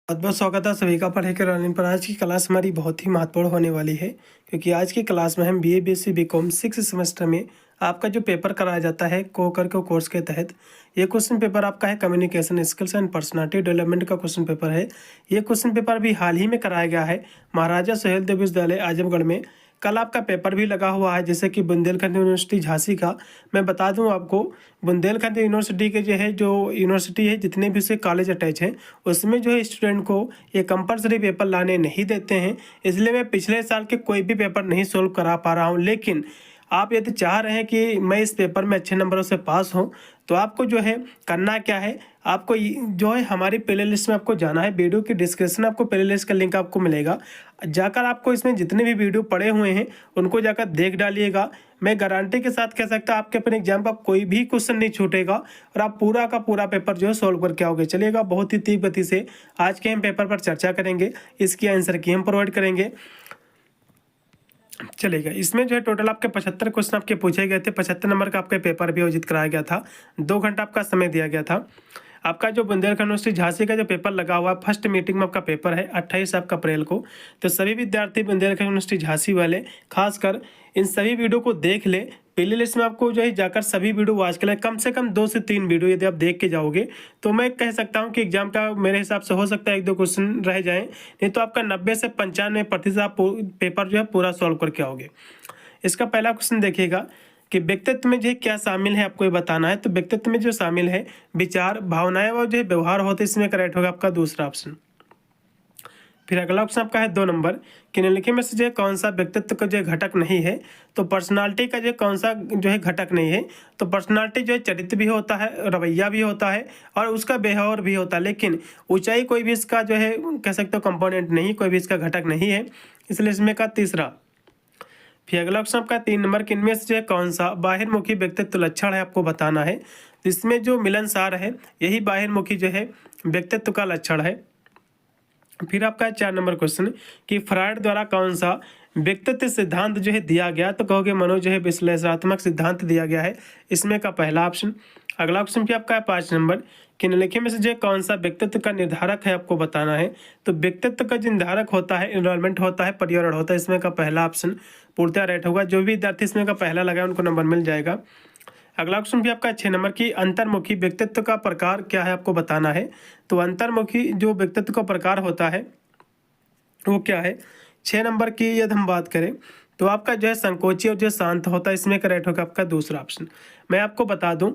बहुत बहुत स्वागत है सभी का पढ़े के ऑनलाइन पर। आज की क्लास हमारी बहुत ही महत्वपूर्ण होने वाली है, क्योंकि आज की क्लास में हम बीए बीएससी बीकॉम 6 सेमेस्टर में आपका जो पेपर कराया जाता है को करके कोर्स के तहत, ये क्वेश्चन पेपर आपका है communication skills and personality development का क्वेश्चन पेपर है। ये क्वेश्चन पेपर भी हाल ही में कराया गया है महाराजा सुहेलदेव विश्वविद्यालय आजमगढ़ में। कल आपका पेपर भी लगा हुआ है, जैसे कि बुंदेलखंड यूनिवर्सिटी झांसी का। मैं बता दूं आपको, बुंदेलखंड यूनिवर्सिटी के जो यूनिवर्सिटी है, जितने भी उससे कॉलेज अटैच हैं, उसमें जो है स्टूडेंट को ये कंपलसरी पेपर लाने नहीं देते हैं। इसलिए मैं पिछले साल के कोई भी पेपर नहीं सोल्व करा पा रहा हूँ। लेकिन आप यदि चाह रहे हैं कि मैं इस पेपर में अच्छे नंबरों से पास हूँ, तो आपको जो है करना क्या है, आपको जो है हमारी प्ले लिस्ट में आपको जाना है। वीडियो की डिस्क्रिप्शन में आपको प्ले लिस्ट का लिंक आपको मिलेगा। जाकर आपको इसमें जितने भी वीडियो पड़े हुए हैं उनको जाकर देख डालिएगा। मैं गारंटी के साथ कह सकता आपके अपने एग्जाम का कोई भी क्वेश्चन नहीं छूटेगा और आप पूरा का पूरा पेपर जो है सोल्व करके आओगे। चलिएगा, बहुत ही तीव्र गति से आज के हम पेपर पर चर्चा करेंगे, इसकी आंसर की हम प्रोवाइड करेंगे। चलेगा, इसमें जो है टोटल आपके 75 क्वेश्चन आपके पूछे गए थे। 75 नंबर का आपका पेपर भी आयोजित कराया गया था। 2 घंटा आपका समय दिया गया था। आपका जो बुंदेलखंड यूनिवर्सिटी झांसी का जो पेपर लगा हुआ है, फर्स्ट मीटिंग में आपका पेपर है 28 आपका अप्रैल को। तो सभी विद्यार्थी बुंदेलखंड यूनिवर्सिटी झांसी वाले खासकर इन सभी वीडियो को देख ले। प्ले लिस्ट में आपको जो है जाकर सभी वीडियो वॉच कर ले, कम से कम 2 से 3 वीडियो यदि आप देख के जाओगे तो मैं कह सकता हूं कि एग्जाम का मेरे हिसाब से हो सकता है 1-2 क्वेश्चन रह जाएं, नहीं तो आपका 90 से 95% आप पेपर जो है पूरा सॉल्व करके आओगे। इसका पहला क्वेश्चन देखिएगा कि व्यक्तित्व में जो है क्या शामिल है, आपको ये बताना है। तो व्यक्तित्व में जो शामिल है विचार, भावनाएं और जो है व्यवहार होते हैं, इसमें करेक्ट होगा आपका दूसरा ऑप्शन। फिर अगला ऑप्शन आपका है 2 नंबर कि निम्नलिखित में से जो है कौन सा व्यक्तित्व का जो है घटक नहीं है। तो पर्सनालिटी का जो है कौन सा जो है घटक नहीं है। तो पर्सनालिटी जो है चरित्र भी होता है, रवैया भी होता है और उसका बिहेवियर भी होता है, लेकिन ऊंचाई कोई भी इसका जो है कह सकते हो कंपोनेंट नहीं, कोई भी इसका घटक नहीं है, इसलिए इसमें का तीसरा। फिर अगला ऑप्शन आपका 3 नंबर कि इनमें से जो है कौन सा बाहिरमुखी व्यक्तित्व लक्षण है, आपको बताना है। तो इसमें जो मिलनसार है यही बाहिरमुखी जो है व्यक्तित्व का लक्षण है। फिर आपका 4 नंबर क्वेश्चन कि फ्रायड द्वारा कौन सा व्यक्तित्व सिद्धांत जो है दिया गया। तो कहोगे मनो जो है विश्लेषणात्मक सिद्धांत दिया गया है, इसमें का पहला ऑप्शन। अगला ऑप्शन भी आपका है 5 नंबर कि निम्नलिखित में से जो है कौन सा व्यक्तित्व का निर्धारक है, आपको बताना है। तो व्यक्तित्व का जो निर्धारक होता है एनवायरमेंट होता है, पर्यावरण होता है, इसमें का पहला ऑप्शन पूर्णतः राइट होगा। जो भी विद्यार्थी इसमें का पहला लगाए उनको नंबर मिल जाएगा। अगला ऑप्शन भी आपका 6 नंबर की अंतर्मुखी व्यक्तित्व का प्रकार क्या है, आपको बताना है। तो अंतर्मुखी जो व्यक्तित्व का प्रकार होता है वो क्या है। 6 नंबर की यदि हम बात करें तो आपका जो है संकोची और जो शांत होता है, इसमें करेक्ट होगा आपका दूसरा ऑप्शन। मैं आपको बता दूं,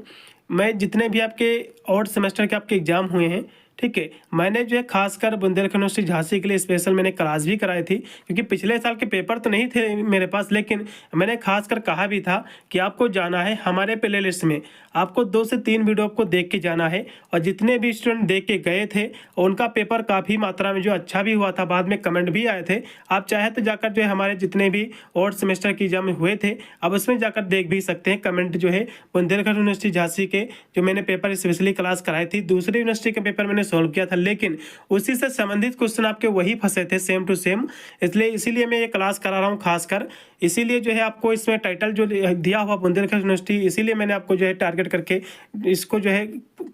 मैं जितने भी आपके और सेमेस्टर के आपके एग्जाम हुए हैं, ठीक है, मैंने जो है खासकर बुंदेलखंड यूनिवर्सिटी झांसी के लिए स्पेशल मैंने क्लास भी कराई थी, क्योंकि पिछले साल के पेपर तो नहीं थे मेरे पास, लेकिन मैंने खासकर कहा भी था कि आपको जाना है हमारे प्ले लिस्ट में, आपको 2 से 3 वीडियो आपको देख के जाना है। और जितने भी स्टूडेंट देख के गए थे उनका पेपर काफ़ी मात्रा में जो अच्छा भी हुआ था, बाद में कमेंट भी आए थे। आप चाहे तो जाकर जो है हमारे जितने भी और सेमेस्टर के एग्जाम हुए थे अब उसमें जाकर देख भी सकते हैं। कमेंट जो है बुंदेलखंड यूनिवर्सिटी झांसी के जो मैंने पेपर स्पेशली क्लास कराई थी, दूसरी यूनिवर्सिटी के पेपर मैंने सोल्व किया था, लेकिन उसी से संबंधित क्वेश्चन आपके वही फंसे थे सेम टू सेम, इसलिए इसीलिए मैं ये क्लास करा रहा हूँ खासकर। इसीलिए जो है आपको इसमें टाइटल जो दिया हुआ बुंदेलखंड यूनिवर्सिटी, इसीलिए मैंने आपको जो है टारगेट करके इसको जो है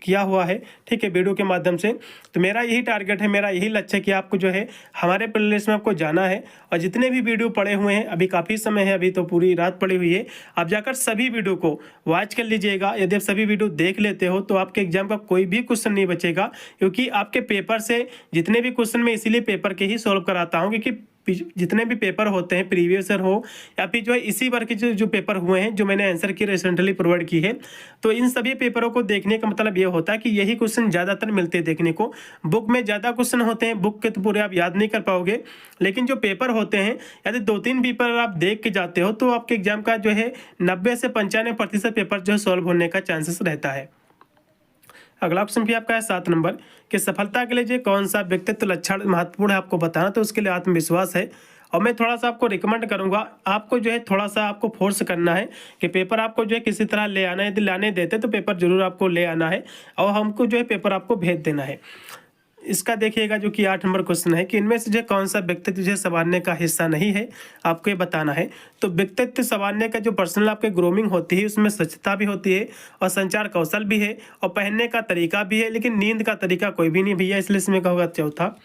किया हुआ है, ठीक है, वीडियो के माध्यम से। तो मेरा यही टारगेट है, मेरा यही लक्ष्य है कि आपको जो है हमारे प्ले लिस्ट में आपको जाना है और जितने भी वीडियो पड़े हुए हैं, अभी काफ़ी समय है, अभी तो पूरी रात पड़ी हुई है, आप जाकर सभी वीडियो को वॉच कर लीजिएगा। यदि आप सभी वीडियो देख लेते हो तो आपके एग्जाम का कोई भी क्वेश्चन नहीं बचेगा, क्योंकि आपके पेपर से जितने भी क्वेश्चन मैं इसीलिए पेपर के ही सॉल्व कराता हूँ, क्योंकि जितने भी पेपर होते हैं प्रीवियस ईयर हो या फिर जो है इसी बार के जो पेपर हुए हैं जो मैंने आंसर की रिसेंटली प्रोवाइड की है, तो इन सभी पेपरों को देखने का मतलब ये होता है कि यही क्वेश्चन ज़्यादातर मिलते हैं देखने को। बुक में ज़्यादा क्वेश्चन होते हैं, बुक के तो पूरे आप याद नहीं कर पाओगे, लेकिन जो पेपर होते हैं यदि 2-3 पेपर आप देख के जाते हो तो आपके एग्जाम का जो है 90 से 95% पेपर जो है सॉल्व होने का चांसेस रहता है। अगला ऑप्शन भी आपका है 7 नंबर कि सफलता के लिए जो कौन सा व्यक्तित्व लक्षण महत्वपूर्ण है, आपको बताना। तो उसके लिए आत्मविश्वास है। और मैं थोड़ा सा आपको रिकमेंड करूंगा, आपको जो है थोड़ा सा आपको फोर्स करना है कि पेपर आपको जो है किसी तरह ले आना है। यदि लाने देते तो पेपर जरूर आपको ले आना है और हमको जो है पेपर आपको भेज देना है। इसका देखिएगा जो कि 8 नंबर क्वेश्चन है कि इनमें से जो कौन सा व्यक्तित्व जो संवारने का हिस्सा नहीं है, आपको ये बताना है। तो व्यक्तित्व संवारने का जो पर्सनल आपके ग्रूमिंग होती है उसमें स्वच्छता भी होती है और संचार कौशल भी है और पहनने का तरीका भी है, लेकिन नींद का तरीका कोई भी नहीं भैया, इसलिए इसमें का होगा चौथा।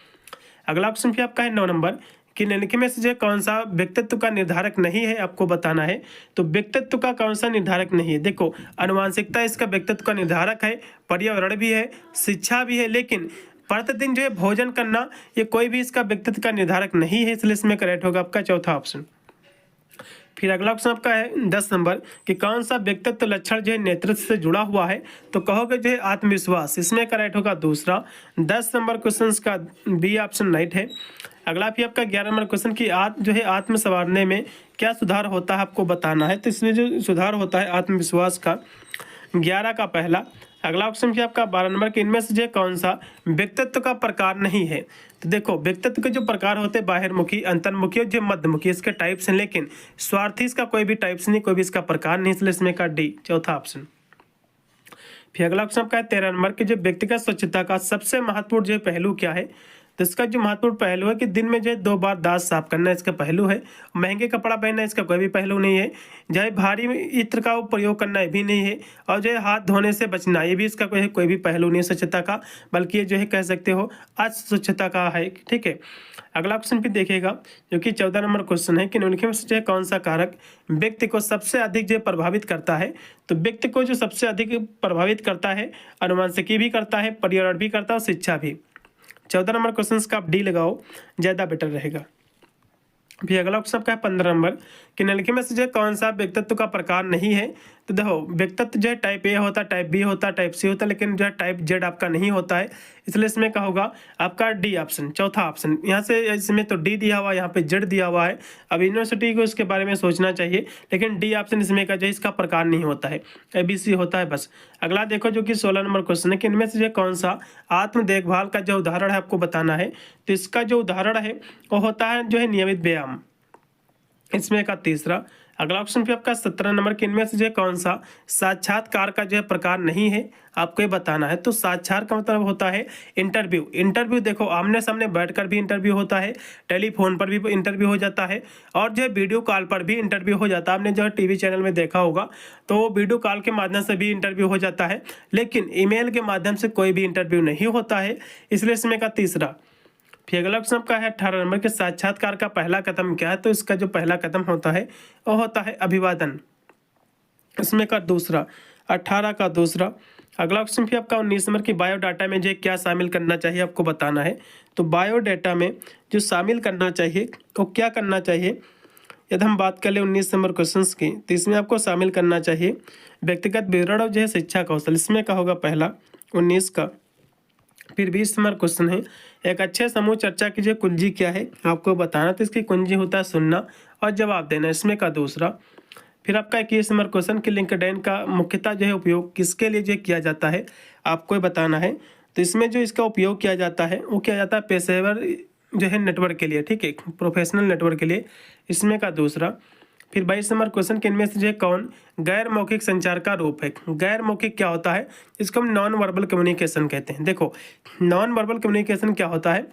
अगला क्वेश्चन भी आपका है 9 नंबर कि निम्नलिखित में से जो कौन सा व्यक्तित्व का निर्धारक नहीं है, आपको बताना है। तो व्यक्तित्व का कौन सा निर्धारक नहीं है? देखो, आनुवंशिकता इसका व्यक्तित्व का निर्धारक है, पर्यावरण भी है, शिक्षा भी है, लेकिन प्रतिदिन जो है भोजन करना ये कोई भी इसका व्यक्तित्व का निर्धारक नहीं है, इसलिए इसमें करेक्ट होगा आपका चौथा ऑप्शन। फिर अगला क्वेश्चन आपका है 10 नंबर कि कौन सा व्यक्तित्व लक्षण जो है नेतृत्व से जुड़ा हुआ है? तो कहोगे जो है आत्मविश्वास, इसमें करेक्ट होगा दूसरा। 10 नंबर क्वेश्चन का बी ऑप्शन राइट है। अगला भी आपका 11 नंबर क्वेश्चन की जो है आत्म संवारने में क्या सुधार होता है, आपको बताना है। तो इसमें जो सुधार होता है आत्मविश्वास का 11 का पहला। अगला ऑप्शन भी आपका 12 नंबर के इनमें से जो कौन सा व्यक्तित्व का प्रकार नहीं है? तो देखो, व्यक्तित्व के जो प्रकार होते हैं बाहिर्मुखी, अंतर्मुखी और जो मध्यमुखी, इसके टाइप्स हैं, लेकिन स्वार्थी इसका कोई भी टाइप्स नहीं, कोई भी इसका प्रकार नहीं, इसलिए इसमें का डी चौथा ऑप्शन। फिर अगला ऑप्शन आपका है 13 नंबर के जो व्यक्तिगत स्वच्छता का सबसे महत्वपूर्ण जो पहलू क्या है? तो इसका जो महत्वपूर्ण पहलू है कि दिन में जो है 2 बार दांत साफ करना, इसका पहलू है। महंगे कपड़ा पहनना, इसका कोई भी पहलू नहीं है। जो है भारी इत्र का प्रयोग करना, ये भी नहीं है। और जो है हाथ धोने से बचना, ये भी इसका कोई भी पहलू नहीं है स्वच्छता का, बल्कि ये जो है कह सकते हो अस्वच्छता का है। ठीक है, अगला क्वेश्चन भी देखिएगा जो कि 14 नंबर क्वेश्चन है कि निम्नलिखित में से जो है कौन सा कारक व्यक्ति को सबसे अधिक जो प्रभावित करता है? तो व्यक्ति को जो सबसे अधिक प्रभावित करता है, आनुवंशिकी भी करता है, पर्यावरण भी करता है और शिक्षा भी। 14 नंबर क्वेश्चन का आप डी लगाओ, ज़्यादा बेटर रहेगा। फिर अगला क्वेश्चन आपका है 15 नंबर कि निम्नलिखित में से जो कौन सा व्यक्तित्व का प्रकार नहीं है? तो देखो, व्यक्तित्व जो है टाइप ए होता है, टाइप बी होता है, टाइप सी होता है, लेकिन जो है टाइप जेड आपका नहीं होता है, इसलिए इसमें क्या होगा आपका डी ऑप्शन चौथा ऑप्शन। यहाँ से इसमें तो डी दिया हुआ है, यहाँ पे जेड दिया हुआ है। अब यूनिवर्सिटी को इसके बारे में सोचना चाहिए, लेकिन डी ऑप्शन इसमें का जो इसका प्रकार नहीं होता है, ABC होता है बस। अगला देखो जो कि 16 नंबर क्वेश्चन है कि इनमें से जो कौन सा आत्म देखभाल का जो उदाहरण है, आपको बताना है। तो इसका जो उदाहरण है वो होता है जो है नियमित व्यायाम, इसमें का तीसरा। अगला ऑप्शन पे आपका 17 नंबर के इनमें से जो कौन सा साक्षात्कार का जो है प्रकार नहीं है, आपको ये बताना है। तो साक्षात्कार का मतलब होता है इंटरव्यू। इंटरव्यू देखो, आमने सामने बैठकर भी इंटरव्यू होता है, टेलीफोन पर भी इंटरव्यू हो जाता है, और जो है वीडियो कॉल पर भी इंटरव्यू हो जाता है। आपने जो है टीवी चैनल में देखा होगा, तो वीडियो कॉल के माध्यम से भी इंटरव्यू हो जाता है, लेकिन ईमेल के माध्यम से कोई भी इंटरव्यू नहीं होता है, इसलिए इसमें का तीसरा। फिर अगला क्वेश्चन आपका है 18 नंबर के साक्षात्कार का पहला कदम क्या है? तो इसका जो पहला कदम होता है वो होता है अभिवादन, इसमें का दूसरा 18 का दूसरा। अगला क्वेश्चन भी आपका 19 नंबर की बायोडाटा में जो क्या शामिल करना चाहिए, आपको बताना है। तो बायोडाटा में जो शामिल करना चाहिए वो क्या करना चाहिए? यदि हम बात कर ले 19 नंबर क्वेश्चन की, तो इसमें आपको शामिल करना चाहिए व्यक्तिगत विवरण और जो है शिक्षा कौशल, इसमें का होगा पहला 19 का। फिर 20 नंबर क्वेश्चन है एक अच्छे समूह चर्चा की जो कुंजी क्या है, आपको बताना। तो इसकी कुंजी होता है सुनना और जवाब देना, इसमें का दूसरा। फिर आपका 21 नंबर क्वेश्चन कि लिंक्डइन का मुख्यतः जो है उपयोग किसके लिए जो किया जाता है, आपको बताना है। तो इसमें जो इसका उपयोग किया जाता है वो किया जाता है पेशेवर जो है नेटवर्क के लिए, ठीक है, प्रोफेशनल नेटवर्क के लिए, इसमें का दूसरा। फिर 22 नंबर क्वेश्चन के इनमें से जो कौन गैर मौखिक संचार का रूप है? गैर मौखिक क्या होता है? इसको हम नॉन वर्बल कम्युनिकेशन कहते हैं। देखो, नॉन वर्बल कम्युनिकेशन क्या होता है?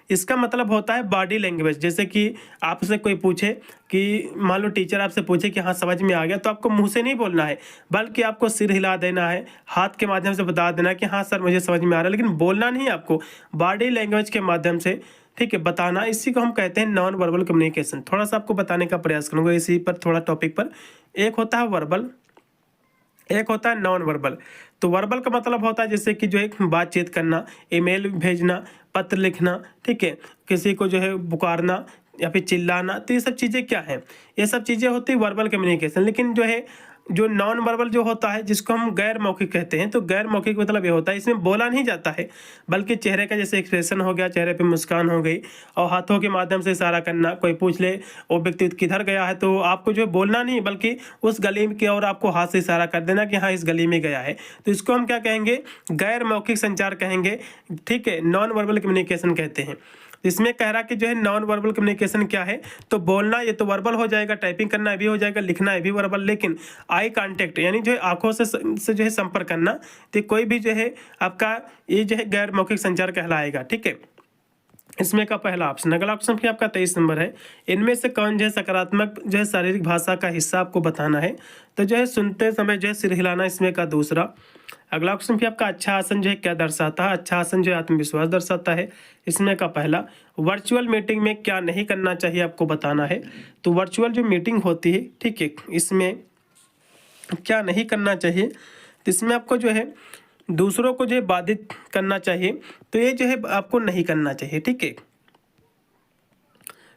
इसका मतलब होता है बॉडी लैंग्वेज। जैसे कि आपसे कोई पूछे कि मान लो टीचर आपसे पूछे कि हाँ समझ में आ गया, तो आपको मुंह से नहीं बोलना है, बल्कि आपको सिर हिला देना है, हाथ के माध्यम से बता देना कि हाँ सर मुझे समझ में आ रहा है, लेकिन बोलना नहीं आपको, बॉडी लैंग्वेज के माध्यम से, ठीक है, बताना। इसी को हम कहते हैं नॉन वर्बल कम्युनिकेशन। थोड़ा सा आपको बताने का प्रयास करूंगा इसी पर, थोड़ा टॉपिक पर। एक होता है वर्बल, एक होता है नॉन वर्बल। तो वर्बल का मतलब होता है जैसे कि जो एक बातचीत करना, ईमेल भेजना, पत्र लिखना, ठीक है, किसी को जो है पुकारना या फिर चिल्लाना, तो ये सब चीज़ें क्या है? ये सब चीज़ें होती है वर्बल कम्युनिकेशन। लेकिन जो है जो नॉन वर्बल जो होता है, जिसको हम गैर मौखिक कहते हैं, तो गैर मौखिक मतलब ये होता है इसमें बोला नहीं जाता है, बल्कि चेहरे का जैसे एक्सप्रेशन हो गया, चेहरे पे मुस्कान हो गई, और हाथों के माध्यम से इशारा करना। कोई पूछ ले वो व्यक्ति किधर गया है, तो आपको जो है बोलना नहीं, बल्कि उस गली की ओर आपको हाथ से इशारा कर देना कि हाँ इस गली में गया है। तो इसको हम क्या कहेंगे? गैर मौखिक संचार कहेंगे, ठीक है, नॉन वर्बल कम्युनिकेशन कहते हैं। इसमें कह रहा कि जो है नॉन वर्बल कम्युनिकेशन क्या है, तो बोलना ये तो वर्बल हो जाएगा, टाइपिंग करना ये भी हो जाएगा, लिखना ये भी वर्बल, लेकिन आई कांटेक्ट यानी जो है आंखों से जो है संपर्क करना, तो कोई भी जो है आपका ये जो है गैर मौखिक संचार कहलाएगा। ठीक है, इसमें का पहला ऑप्शन। अगला ऑप्शन भी आपका 23 नंबर है, इनमें से कौन जो है सकारात्मक जो है शारीरिक भाषा का हिस्सा आपको बताना है, तो जो है सुनते समय जो है सिर हिलाना, इसमें का दूसरा। अगला ऑप्शन भी आपका अच्छा आसन जो है क्या दर्शाता है, अच्छा आसन जो है आत्मविश्वास दर्शाता है, इसमें का पहला। वर्चुअल मीटिंग में क्या नहीं करना चाहिए आपको बताना है, तो वर्चुअल जो मीटिंग होती है, ठीक है, इसमें क्या नहीं करना चाहिए, तो इसमें आपको जो है दूसरों को जो है बाधित करना चाहिए, तो ये जो है आपको नहीं करना चाहिए। ठीक है,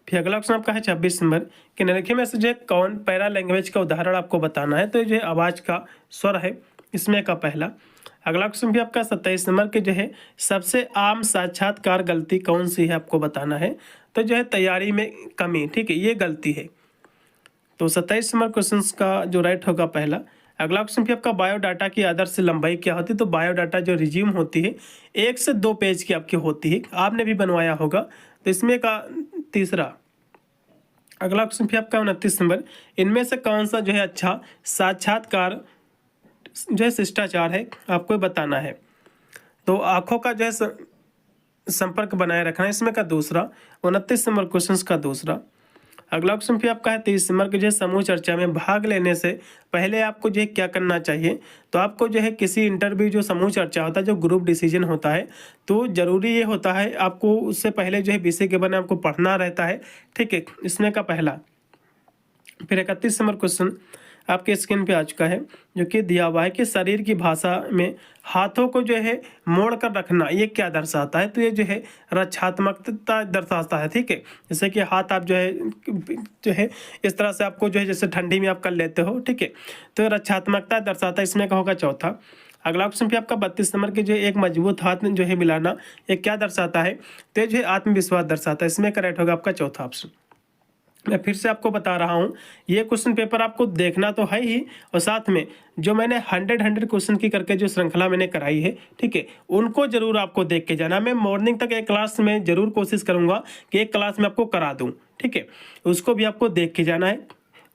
फिर अगला ऑप्शन आपका है 26 नंबर कि निम्नलिखित में से जो है कौन पैरा लैंग्वेज का उदाहरण आपको बताना है, तो ये जो है आवाज़ का स्वर है, इसमें का पहला। अगला क्वेश्चन भी आपका 27 नंबर के जो है सबसे आम साक्षात्कार गलती कौन सी है आपको बताना है, तो जो है तैयारी में कमी। ठीक है, ये गलती है, तो 27 नंबर क्वेश्चन का जो राइट होगा पहला। अगला क्वेश्चन भी आपका बायोडाटा की आदर्श लंबाई क्या होती है, तो बायोडाटा जो रिज्यूम होती है 1 से 2 पेज की आपकी होती है, आपने भी बनवाया होगा, तो इसमें का तीसरा। अगला क्वेश्चन भी आपका 29 नंबर, इनमें से कौन सा जो है अच्छा साक्षात्कार जो है शिष्टाचार है आपको बताना है, तो आंखों का जो है संपर्क बनाए रखना, इसमें का दूसरा। 29 नंबर क्वेश्चन का दूसरा। अगला क्वेश्चन भी आपका है 30 नंबर के जो है समूह चर्चा में भाग लेने से पहले आपको जो है क्या करना चाहिए, तो आपको जो है किसी इंटरव्यू जो समूह चर्चा होता है, जो ग्रुप डिसीजन होता है, तो जरूरी ये होता है आपको उससे पहले जो है विषय के बारे में आपको पढ़ना रहता है। ठीक है, इसमें का पहला। फिर 31 नंबर क्वेश्चन आपके स्क्रीन पे आ चुका है, जो कि दिया हुआ है कि शरीर की भाषा में हाथों को जो है मोड़ कर रखना ये क्या दर्शाता है, तो ये जो है रक्षात्मकता दर्शाता है। ठीक है, जैसे कि हाथ आप जो है इस तरह से आपको जो है जैसे ठंडी में आप कर लेते हो। ठीक है, तो रक्षात्मकता दर्शाता है, इसमें का होगा चौथा। अगला ऑप्शन भी आपका 32 नंबर के जो एक मजबूत हाथ जो है मिलाना ये क्या दर्शाता है, तो ये जो है आत्मविश्वास दर्शाता है, इसमें करेक्ट होगा आपका चौथा ऑप्शन। मैं फिर से आपको बता रहा हूँ, ये क्वेश्चन पेपर आपको देखना तो है ही, और साथ में जो मैंने 100 क्वेश्चन की करके जो श्रृंखला मैंने कराई है, ठीक है, उनको जरूर आपको देख के जाना। मैं मॉर्निंग तक एक क्लास में जरूर कोशिश करूँगा कि एक क्लास में आपको करा दूँ। ठीक है, उसको भी आपको देख के जाना है।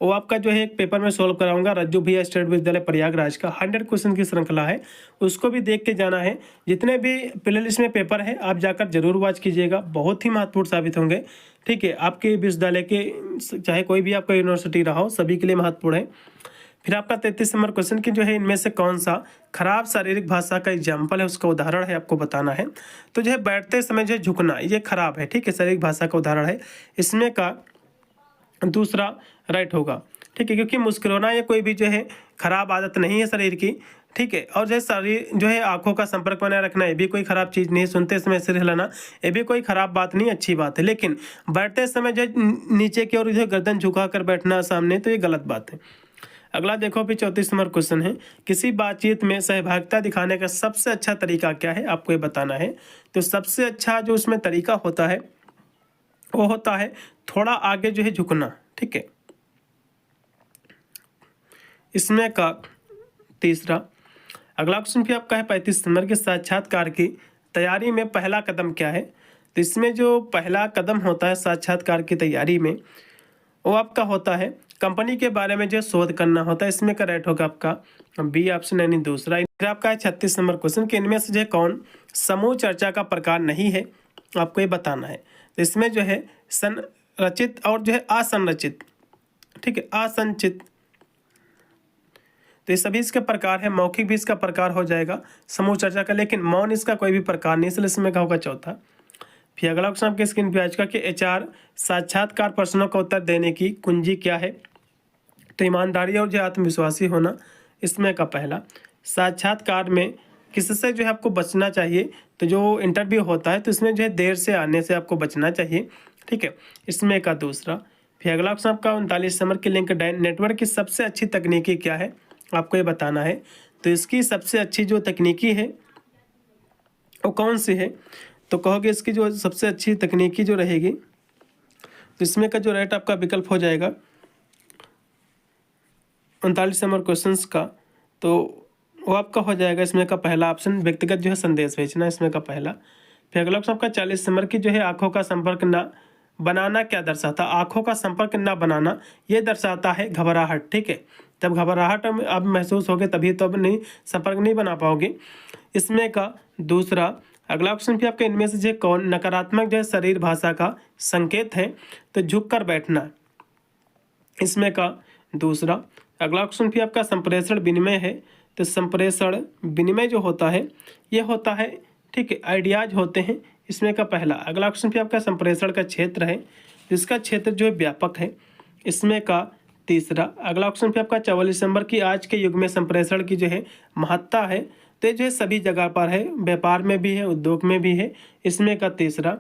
वो आपका जो है एक पेपर में सॉल्व कराऊंगा, रज्जू भैया स्टेट विश्वविद्यालय प्रयागराज का 100 क्वेश्चन की श्रृंखला है, उसको भी देख के जाना है। जितने भी प्ले लिस्ट में पेपर है आप जाकर जरूर वॉच कीजिएगा, बहुत ही महत्वपूर्ण साबित होंगे। ठीक है, आपके विश्वविद्यालय के चाहे कोई भी आपका यूनिवर्सिटी रहा हो, सभी के लिए महत्वपूर्ण है। फिर आपका 33 नंबर क्वेश्चन की जो है इनमें से कौन सा खराब शारीरिक भाषा का एग्जाम्पल है, उसका उदाहरण है आपको बताना है, तो जो है बैठते समय जो झुकना ये खराब है। ठीक है, शारीरिक भाषा का उदाहरण है, इसमें का दूसरा राइट होगा। ठीक है, क्योंकि मुस्कुराना ये कोई भी जो है खराब आदत नहीं है शरीर की। ठीक है, और जो शरीर जो है आंखों का संपर्क बनाए रखना ये भी कोई खराब चीज़ नहीं, सुनते समय सिर हिलाना ये भी कोई खराब बात नहीं, अच्छी बात है। लेकिन बैठते समय जो नीचे की ओर जो गर्दन झुका कर बैठना सामने, तो ये गलत बात है। अगला देखो भी 34 नंबर क्वेश्चन है, किसी बातचीत में सहभागिता दिखाने का सबसे अच्छा तरीका क्या है आपको ये बताना है। तो सबसे अच्छा जो उसमें तरीका होता है वो होता है थोड़ा आगे जो है झुकना। ठीक है, इसमें का तीसरा। अगला क्वेश्चन भी आपका है 35 नंबर के साक्षात्कार की तैयारी में पहला कदम क्या है, तो इसमें जो पहला कदम होता है साक्षात्कार की तैयारी में वो आपका होता है कंपनी के बारे में जो शोध करना होता है, इसमें का राइट होगा आपका बी ऑप्शन यानी दूसरा। फिर आपका है 36 नंबर क्वेश्चन कि इनमें से जो है कौन समूह चर्चा का प्रकार नहीं है, आपको ये बताना है। तो इसमें जो है संरचित और जो है असंरचित, ठीक है, असंचित, तो ये सभी इसके प्रकार है। मौखिक भी इसका प्रकार हो जाएगा समूह चर्चा का, लेकिन मौन इसका कोई भी प्रकार नहीं, इसलिए इसमें का होगा चौथा। फिर अगला क्वेश्चन आपके स्क्रीन पे आ चुका कि एचआर साक्षात्कार प्रश्नों का उत्तर देने की कुंजी क्या है, तो ईमानदारी और जो आत्मविश्वासी होना, इसमें का पहला। साक्षात्कार में किससे जो है आपको बचना चाहिए, तो जो इंटरव्यू होता है तो इसमें जो है देर से आने से आपको बचना चाहिए। ठीक है, इसमें का दूसरा। फिर अगला क्वेश्चन आपका 39 नंबर की लिंक नेटवर्क की सबसे अच्छी तकनीकी क्या है, आपको ये बताना है। तो इसकी सबसे अच्छी जो तकनीकी है वो कौन सी है, तो कहोगे इसकी जो सबसे अच्छी तकनीकी जो रहेगी, तो इसमें का जो राइट आपका विकल्प हो जाएगा 39 नंबर क्वेश्चंस का, तो वो आपका हो जाएगा इसमें का पहला ऑप्शन व्यक्तिगत जो है संदेश भेजना, इसमें का पहला। फिर अगला क्वेश्चन आपका 40 नंबर की जो है आंखों का संपर्क ना बनाना क्या दर्शाता? आंखों का संपर्क ना बनाना ये दर्शाता है घबराहट। ठीक है, जब घबराहट अब महसूस होगे तभी तो अब नहीं संपर्क नहीं बना पाओगे। इसमें का दूसरा अगला क्वेश्चन भी आपका इनमें से जो कौन नकारात्मक जो है शरीर भाषा का संकेत है? तो झुक कर बैठना। इसमें का दूसरा अगला क्वेश्चन भी आपका संप्रेषण विनिमय है। तो संप्रेषण विनिमय जो होता है ये होता है, ठीक है, आइडियाज होते हैं। इसमें का पहला अगला क्वेश्चन भी आपका संप्रेषण का क्षेत्र है, जिसका क्षेत्र जो है व्यापक है। इसमें का तीसरा अगला क्वेश्चन भी आपका 44 नंबर की आज के युग में संप्रेषण की जो है महत्ता है। तो जो है सभी जगह पर है, व्यापार में भी है, उद्योग में भी है। इसमें का तीसरा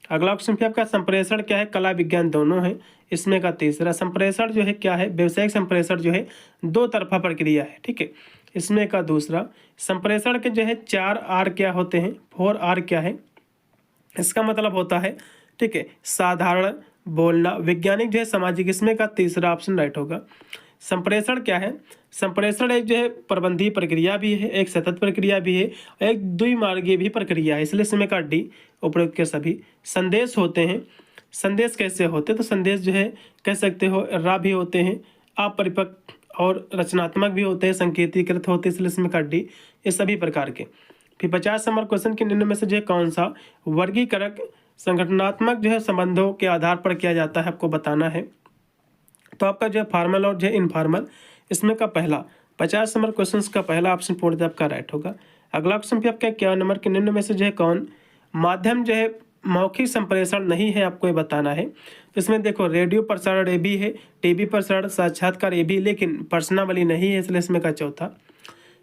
अगला क्वेश्चन भी आपका संप्रेषण क्या है? कला विज्ञान दोनों है। इसमें का तीसरा संप्रेषण जो है क्या है? व्यावसायिक संप्रेषण जो है दो तरफा प्रक्रिया है। ठीक है, इसमें का दूसरा संप्रेषण के जो है 4 आर क्या होते हैं? 4 आर क्या है? इसका मतलब होता है, ठीक है, साधारण, बोलना, वैज्ञानिक जो है सामाजिक। इसमें का तीसरा ऑप्शन राइट होगा। संप्रेषण क्या है? संप्रेषण एक जो है प्रबंधीय प्रक्रिया भी है, एक सतत प्रक्रिया भी है, एक द्विमार्गीय भी प्रक्रिया है। इसलिए इसमें का डी उपरोक्त के सभी। संदेश होते हैं। संदेश कैसे होते? तो संदेश जो है कह सकते हो रा भी होते हैं, अपरिपक्व और रचनात्मक भी होते हैं, संकेतीकृत होते हैं। इसलिए इसमें का डी ये सभी प्रकार के। फिर 50 नंबर क्वेश्चन के निम्न में से जो है कौन सा वर्गीकरण संगठनात्मक जो है संबंधों के आधार पर किया जाता है? आपको बताना है। तो आपका जो है फॉर्मल और जो है इनफॉर्मल। इसमें का पहला 50 नंबर क्वेश्चन का पहला ऑप्शन पूर्णतः आपका राइट होगा। अगला क्वेश्चन भी आपका 51 नंबर के निम्न में से जो है कौन माध्यम जो है मौखिक संप्रेषण नहीं है? आपको ये बताना है। तो इसमें देखो रेडियो प्रसारण ए भी है, टीवी प्रसारण, साक्षात्कार ए भी, लेकिन प्रश्नावली नहीं है। इसलिए इसमें का चौथा।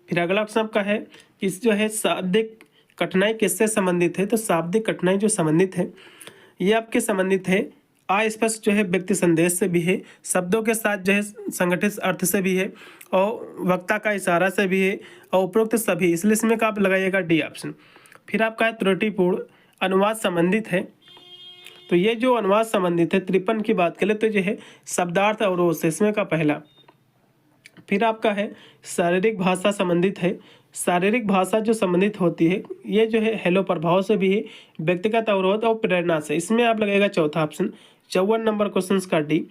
फिर अगला ऑप्शन आपका है इस जो है शाब्दिक कठिनाई किससे संबंधित है? तो शाब्दिक कठिनाई जो संबंधित है ये आपके संबंधित है अस्पष्ट जो है व्यक्ति संदेश से भी है, शब्दों के साथ जो है संगठित अर्थ से भी है, और वक्ता का इशारा से भी है, और उपरोक्त सभी। इसलिए इसमें का आप लगाइएगा डी ऑप्शन। फिर आपका है त्रुटिपूर्ण अनुवाद संबंधित है। तो ये जो अनुवाद संबंधित है 53 की बात करें तो जो है शब्दार्थ अवरोध से। इसमें का पहला। फिर आपका है शारीरिक भाषा संबंधित है। शारीरिक भाषा जो संबंधित होती है ये जो है हेलो प्रभाव से भी है, व्यक्तिगत अवरोध और प्रेरणा से। इसमें आप लगेगा चौथा ऑप्शन। 54 नंबर क्वेश्चन का डी।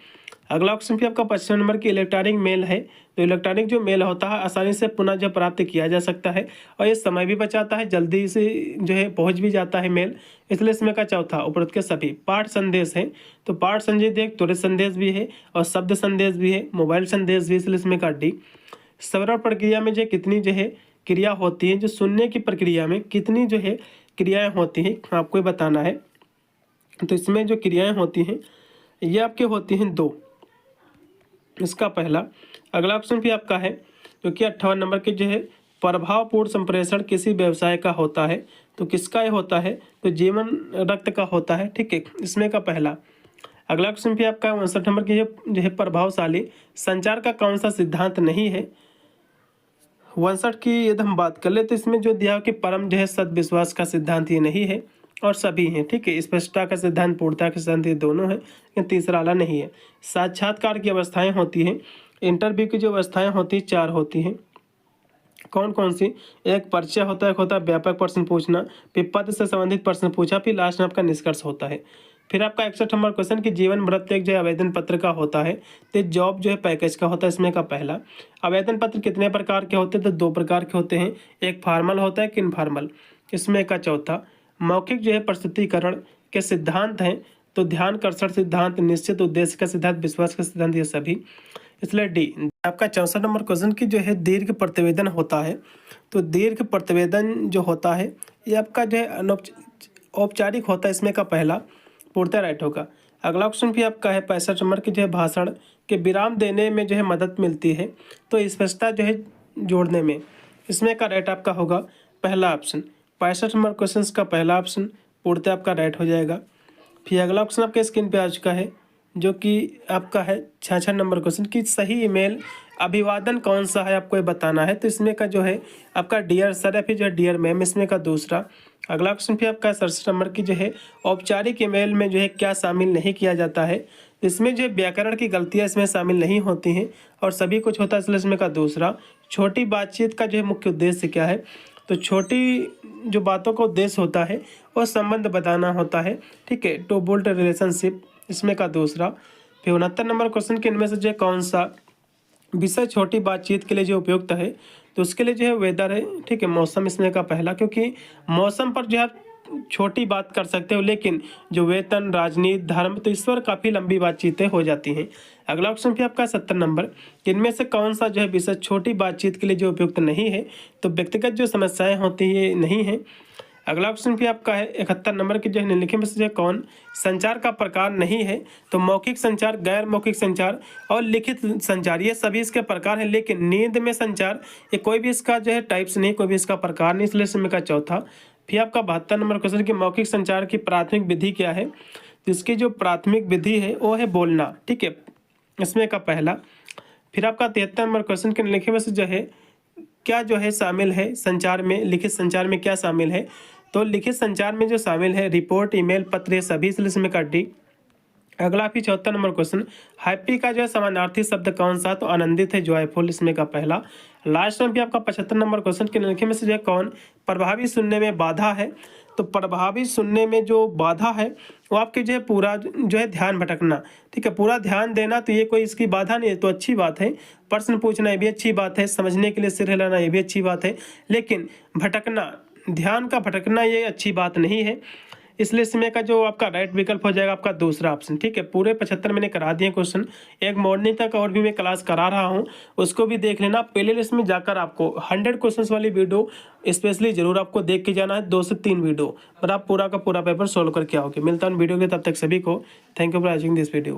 अगला क्वेश्चन भी आपका 55 नंबर की इलेक्ट्रॉनिक मेल है। तो इलेक्ट्रॉनिक जो मेल होता है आसानी से पुनः जो प्राप्त किया जा सकता है, और ये समय भी बचाता है, जल्दी से जो है पहुंच भी जाता है मेल। इसलिए इसमें का चौथा उपरोक्त के सभी। पाठ संदेश है। तो पाठ संदेश एक त्वरित संदेश भी है, और शब्द संदेश भी है, मोबाइल संदेश भी। इसलिए इसमें का डी। श्रवण प्रक्रिया में जो कितनी जो है क्रिया होती है? जो सुनने की प्रक्रिया में कितनी जो है क्रियाएं होती हैं आपको बताना है। तो इसमें जो क्रियाएं होती हैं ये आपके होती हैं 2। इसका पहला। अगला ऑप्शन भी आपका है जो कि 58 नंबर के जो है प्रभावपूर्ण संप्रेषण किसी व्यवसाय का होता है। तो किसका ये होता है? तो जीवन रक्त का होता है। ठीक है, इसमें का पहला। अगला क्वेश्चन भी आपका 59 नंबर की जो है प्रभावशाली संचार का कौन सा सिद्धांत नहीं है? 59 की यदि हम बात कर ले तो इसमें जो दिया कि परम जो है सदविश्वास का सिद्धांत ये नहीं है, और सभी हैं। ठीक है, स्पष्टता का सिद्धांत, पूर्णता का सिद्धांत, ये दोनों है, लेकिन तीसरा वाला नहीं है। साक्षात्कार की अवस्थाएं होती हैं। इंटरव्यू की जो अवस्थाएं होती हैं 4 होती हैं। कौन कौन सी? एक परिचय होता है, एक होता है व्यापक प्रश्न पूछना, फिर पद से संबंधित प्रश्न पूछा, फिर लास्ट में आपका निष्कर्ष होता है। फिर आपका 61 नंबर क्वेश्चन कि जीवन मृत्यु एक जो है आवेदन पत्र का होता है। तो जॉब जो है पैकेज का होता है। इसमें का पहला। आवेदन पत्र कितने प्रकार के होते हैं? तो 2 प्रकार के होते हैं, एक फॉर्मल होता है, एक इनफॉर्मल। इसमें का चौथा। मौखिक जो है प्रस्तुतिकरण के सिद्धांत हैं। तो ध्यानकर्षण सिद्धांत, निश्चित उद्देश्य का सिद्धांत, विश्वास का सिद्धांत, ये सभी। इसलिए डी। आपका 64 नंबर क्वेश्चन की जो है दीर्घ प्रतिवेदन होता है। तो दीर्घ प्रतिवेदन जो होता है ये आपका जो है औपचारिक होता है। इसमें का पहला पूर्णतः राइट होगा। अगला क्वेश्चन भी आपका है 65 नंबर की जो है भाषण के विराम देने में जो है मदद मिलती है। तो स्पष्टता जो है जोड़ने में। इसमें का राइट आपका होगा पहला ऑप्शन। 65 नंबर क्वेश्चन का पहला ऑप्शन पूर्णतः आपका राइट हो जाएगा। फिर अगला क्वेश्चन आपके स्क्रीन पे आ चुका है जो कि आपका है 66 नंबर क्वेश्चन की सही ईमेल अभिवादन कौन सा है? आपको ये बताना है। तो इसमें का जो है आपका डियर सर या फिर जो है डियर मैम। इसमें का दूसरा। अगला क्वेश्चन भी आपका 67 नंबर की जो है औपचारिक ईमेल में जो है क्या शामिल नहीं किया जाता है? इसमें जो व्याकरण की गलतियाँ इसमें शामिल नहीं होती हैं और सभी कुछ होता है। इसलिए इसमें का दूसरा। छोटी बातचीत का जो है मुख्य उद्देश्य क्या है? तो छोटी जो बातों का उद्देश्य होता है वो संबंध बताना होता है, ठीक है, टू बिल्ड रिलेशनशिप, इसमें का दूसरा। फिर 69 नंबर क्वेश्चन के इनमें से जो कौन सा विषय छोटी बातचीत के लिए जो उपयुक्त है, तो उसके लिए जो है वेदर है, ठीक है, मौसम इसमें का पहला, क्योंकि मौसम पर जो है छोटी बात कर सकते हो, लेकिन जो वेतन, राजनीति, धर्म, तो इस पर काफ़ी लंबी बातचीतें हो जाती हैं। अगला ऑप्शन भी आपका 70 नंबर, इनमें से कौन सा जो है विषय छोटी बातचीत के लिए जो उपयुक्त नहीं है, तो व्यक्तिगत जो समस्याएं होती है नहीं है। अगला ऑप्शन भी आपका है 71 नंबर की, जो है निम्नलिखित में से जो कौन संचार का प्रकार नहीं है, तो मौखिक संचार, गैर मौखिक संचार और लिखित संचार, ये सभी इसके प्रकार हैं, लेकिन नींद में संचार ये कोई भी इसका जो है टाइप्स नहीं, कोई भी इसका प्रकार नहीं, इसलिए इसमें का चौथा। फिर आपका 72 नंबर क्वेश्चन की मौखिक संचार की प्राथमिक विधि क्या है, तो इसकी जो प्राथमिक विधि है वो है बोलना, ठीक है, इसमें का पहला। फिर आपका 73 नंबर क्वेश्चन के निम्नलिखित में से जो है क्या जो है शामिल है संचार में, लिखित संचार में क्या शामिल है, तो लिखित संचार में जो शामिल है रिपोर्ट, ईमेल, पत्र, ये सभी, इसलिए इसमें का डी। अगला फिर 74 नंबर क्वेश्चन, हैप्पी का जो है समानार्थी शब्द कौन सा, तो आनंदित है, जॉयफुल, इसमें का पहला। लास्ट में भी आपका 75 नंबर क्वेश्चन के निम्नलिखित में से जो है कौन प्रभावी सुनने में बाधा है, तो प्रभावी सुनने में जो बाधा है वो आपके जो है पूरा जो है ध्यान भटकना, ठीक है, पूरा ध्यान देना, तो ये कोई इसकी बाधा नहीं है, तो अच्छी बात है। प्रश्न पूछना ये भी अच्छी बात है, समझने के लिए सिर हिलाना ये भी अच्छी बात है, लेकिन भटकना, ध्यान का भटकना ये अच्छी बात नहीं है, इसलिए इसमें का जो आपका राइट विकल्प हो जाएगा आपका दूसरा ऑप्शन, ठीक है। पूरे 75 मैंने करा दिए क्वेश्चन, एक मॉर्निंग तक और भी मैं क्लास करा रहा हूँ, उसको भी देख लेना। प्ले लिस्ट में जाकर आपको 100 क्वेश्चंस वाली वीडियो स्पेशली जरूर आपको देख के जाना है, 2 से 3 वीडियो, और आप पूरा का पूरा पेपर सोल्व करके आओगे। मिलता हूँ वीडियो के, तब तक सभी को thank you for watching this video.